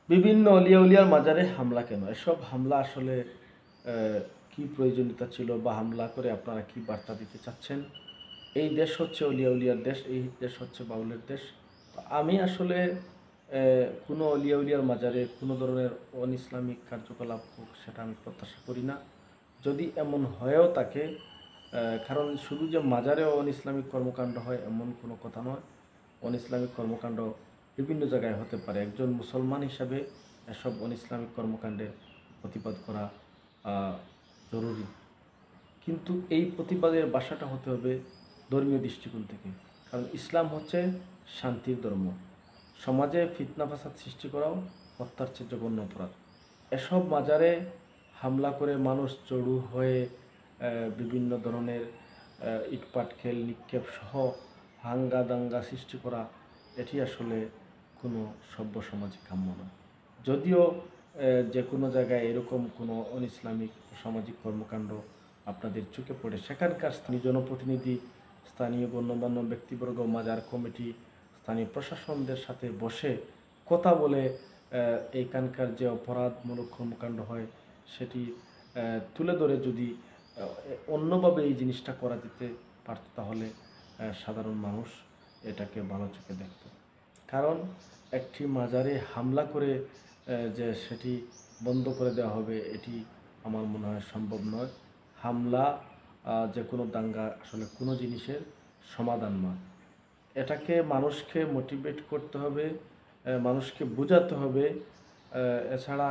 বিভিন্ন অলিয়া উলিয়ার মাজারে হামলা কেন? এসব হামলা আসলে কি প্রয়োজনীয়তা ছিল বা হামলা করে আপনারা কি বার্তা দিতে চাচ্ছেন? এই দেশ হচ্ছে অলিয়া উলিয়ার দেশ, এই দেশ হচ্ছে বাউলের দেশ। তো আমি আসলে কোনো অলিয়া উলিয়ার মাজারে কোনো ধরনের অন-ইসলামিক কার্যকলাপ হোক সেটা আমি প্রত্যাশা করি না। যদি এমন হয়েও থাকে, কারণ শুধু যে মাজারে অন-ইসলামিক কর্মকাণ্ড হয় এমন কোনো কথা নয়। অন-ইসলামিক কর্মকাণ্ড বিভিন্ন জায়গায় হতে পারে। একজন মুসলমান হিসাবে এসব অন-ইসলামিক কর্মকাণ্ডের প্রতিবাদ করা জরুরি। কিন্তু এই প্রতিবাদের বাসাটা হতে হবে ধর্মীয় দৃষ্টিকোণ থেকে। কারণ ইসলাম হচ্ছে শান্তির ধর্ম। সমাজে ফিতনা ফাসাদ সৃষ্টি করাও হত্যার চেয়ে জঘন্য অপরাধ। এসব মাজারে হামলা করে মানুষ জড়ো হয়ে বিভিন্ন ধরনের ইটপাটকেল নিক্ষেপ সহ হাঙ্গা দাঙ্গা সৃষ্টি করা, এটি আসলে কোনো সভ্য সমাজে কাম্য নয়। যদিও যে কোনো জায়গায় এরকম কোনো অন-ইসলামিক সামাজিক কর্মকাণ্ড আপনাদের চোখে পড়ে, সেখানকার স্থানীয় জনপ্রতিনিধি, স্থানীয় গণ্যমান্য ব্যক্তিবর্গ, মাজার কমিটি, স্থানীয় প্রশাসনদের সাথে বসে কথা বলে এইখানকার যে অপরাধমূলক কর্মকাণ্ড হয় সেটি তুলে ধরে যদি অন্যভাবে এই জিনিসটা করা যেতে পারত, তাহলে সাধারণ মানুষ এটাকে ভালো চোখে দেখত। কারণ একটি মাজারে হামলা করে যে সেটি বন্ধ করে দেওয়া হবে, এটি আমার মনে হয় সম্ভব নয়। হামলা যে কোনো দাঙ্গা আসলে কোনো জিনিসের সমাধান নয়। এটাকে মানুষকে মোটিভেট করতে হবে, মানুষকে বোঝাতে হবে। এছাড়া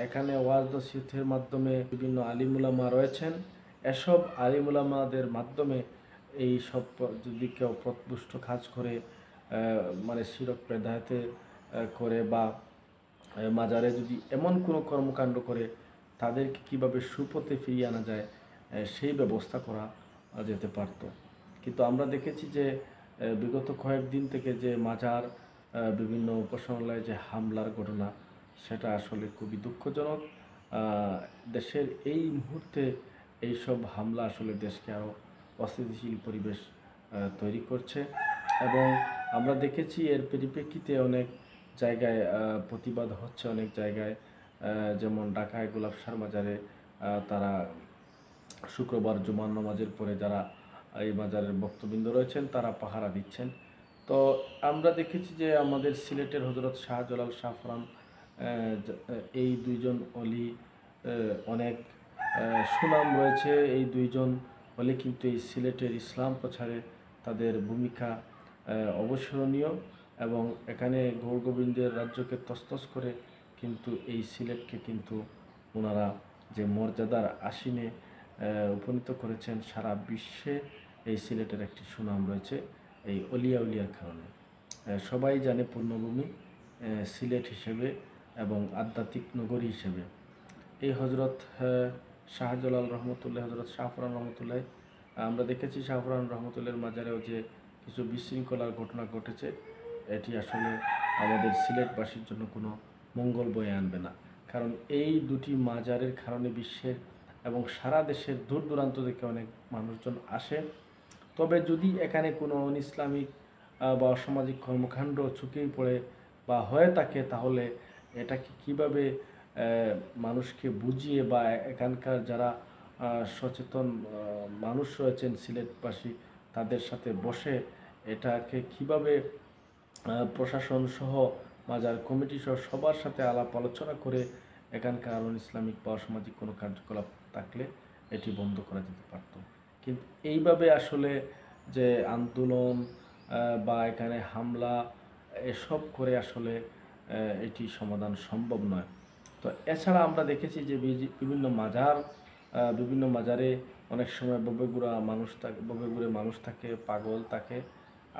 এখানে ওয়াজ নসিহতের মাধ্যমে বিভিন্ন আলিমুলামা রয়েছেন। এসব আলিমুলামাদের মাধ্যমে এই সব যদি কেউ পথভ্রষ্ট কাজ করে, মানে শিরক বেদায়াতে করে বা মাজারে যদি এমন কোনো কর্মকাণ্ড করে, তাদেরকে কিভাবে সুপথে ফিরিয়ে আনা যায় সেই ব্যবস্থা করা যেতে পারত। কিন্তু আমরা দেখেছি যে বিগত কয়েকদিন থেকে যে মাজার বিভিন্ন উপাসনালয়ে যে হামলার ঘটনা, সেটা আসলে খুবই দুঃখজনক। দেশের এই মুহূর্তে এইসব হামলা আসলে দেশকে আরও অস্থিতিশীল পরিবেশ তৈরি করছে এবং আমরা দেখেছি এর পরিপ্রেক্ষিতে অনেক জায়গায় প্রতিবাদ হচ্ছে। অনেক জায়গায় যেমন ঢাকায় গোলাপসার মাজারে তারা শুক্রবার জুমার নামাজের পরে যারা এই মাজারের ভক্তবৃন্দ রয়েছেন তারা পাহারা দিচ্ছেন। তো আমরা দেখেছি যে আমাদের সিলেটের হজরত শাহজালাল শাহফরান, এই দুইজন অলি অনেক সুনাম রয়েছে। এই দুইজন অলি কিন্তু এই সিলেটের ইসলাম প্রচারে তাদের ভূমিকা অবসরণীয় এবং এখানে গৌরগোবিন্দের রাজ্যকে তছনছ করে কিন্তু এই সিলেটকে কিন্তু ওনারা যে মর্যাদার আসীনে উপনীত করেছেন, সারা বিশ্বে এই সিলেটের একটি সুনাম রয়েছে এই অলিয়া উলিয়ার কারণে। সবাই জানে পূর্ণভূমি সিলেট হিসেবে এবং আধ্যাত্মিক নগরী হিসেবে। এই হজরত শাহজালাল রহমতুল্লাহ, হজরত শাহফরান রহমতুল্লাহ, আমরা দেখেছি শাহফরান রহমতুল্লাহর মাজারেও যে কিছু বিশৃঙ্খলার ঘটনা ঘটেছে, এটি আসলে আমাদের সিলেটবাসীর জন্য কোনো মঙ্গল বয়ে আনবে না। কারণ এই দুটি মাজারের কারণে বিশ্বের এবং সারা দেশের দূর দূরান্ত থেকে অনেক মানুষজন আসে। তবে যদি এখানে কোনো অন-ইসলামিক বা অসামাজিক কর্মকাণ্ড চোখেই পড়ে বা হয়ে থাকে, তাহলে এটাকে কিভাবে মানুষকে বুঝিয়ে বা এখানকার যারা সচেতন মানুষ রয়েছেন সিলেটবাসী, তাদের সাথে বসে এটাকে কিভাবে প্রশাসন সহ মাজার কমিটি সহ সবার সাথে আলাপ আলোচনা করে এখানকার ইসলামিক বা অসামাজিক কোনো কার্যকলাপ থাকলে এটি বন্ধ করা যেতে পারত। কিন্তু এইভাবে আসলে যে আন্দোলন বা এখানে হামলা এসব করে আসলে এটি সমাধান সম্ভব নয়। তো এছাড়া আমরা দেখেছি যে বিভিন্ন মাজারে অনেক সময় ববেগুড়ে মানুষ থাকে, পাগল থাকে।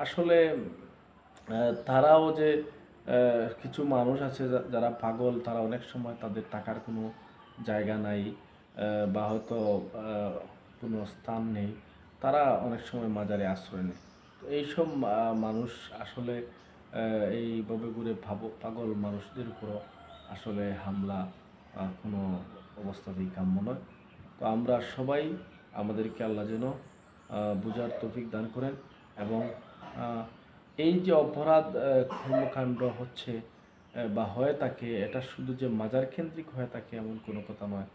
আসলে তারাও যে কিছু মানুষ আছে যারা পাগল, তারা অনেক সময় তাদের থাকার কোনো জায়গা নাই বা হয়তো কোনো স্থান নেই, তারা অনেক সময় মাজারে আশ্রয় নেয়। তো এইসব মানুষ আসলে এই ববেগুড়ে পাগল মানুষদের উপরও আসলে হামলা কোনো অবস্থাতেই কাম্য নয়। তো আমরা সবাই, আমাদেরকে আল্লাহ যেন বুঝার তৌফিক দান করেন এবং এই যে অপরাধ কর্মকাণ্ড হচ্ছে বা হয়ে থাকে, এটা শুধু যে মাজার কেন্দ্রিক হয়ে থাকে এমন কোনো কথা নয়।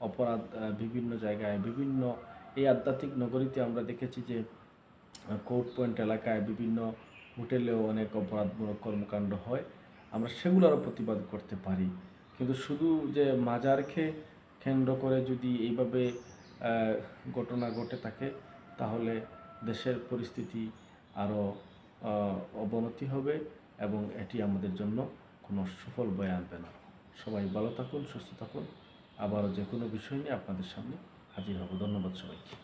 অপরাধ বিভিন্ন জায়গায় বিভিন্ন এই আধ্যাত্মিক নগরীতে আমরা দেখেছি যে কোর্ট পয়েন্ট এলাকায় বিভিন্ন হোটেলেও অনেক অপরাধমূলক কর্মকাণ্ড হয়। আমরা সেগুলোরও প্রতিবাদ করতে পারি, কিন্তু শুধু যে মাজারকে কেন্দ্র করে যদি এইভাবে ঘটনা ঘটে থাকে, তাহলে দেশের পরিস্থিতি আরও অবনতি হবে এবং এটি আমাদের জন্য কোনো সুফল বয়ে আনবে না। সবাই ভালো থাকুন, সুস্থ থাকুন। আবারও যে কোনো বিষয় নিয়ে আপনাদের সামনে হাজির হব। ধন্যবাদ সবাইকে।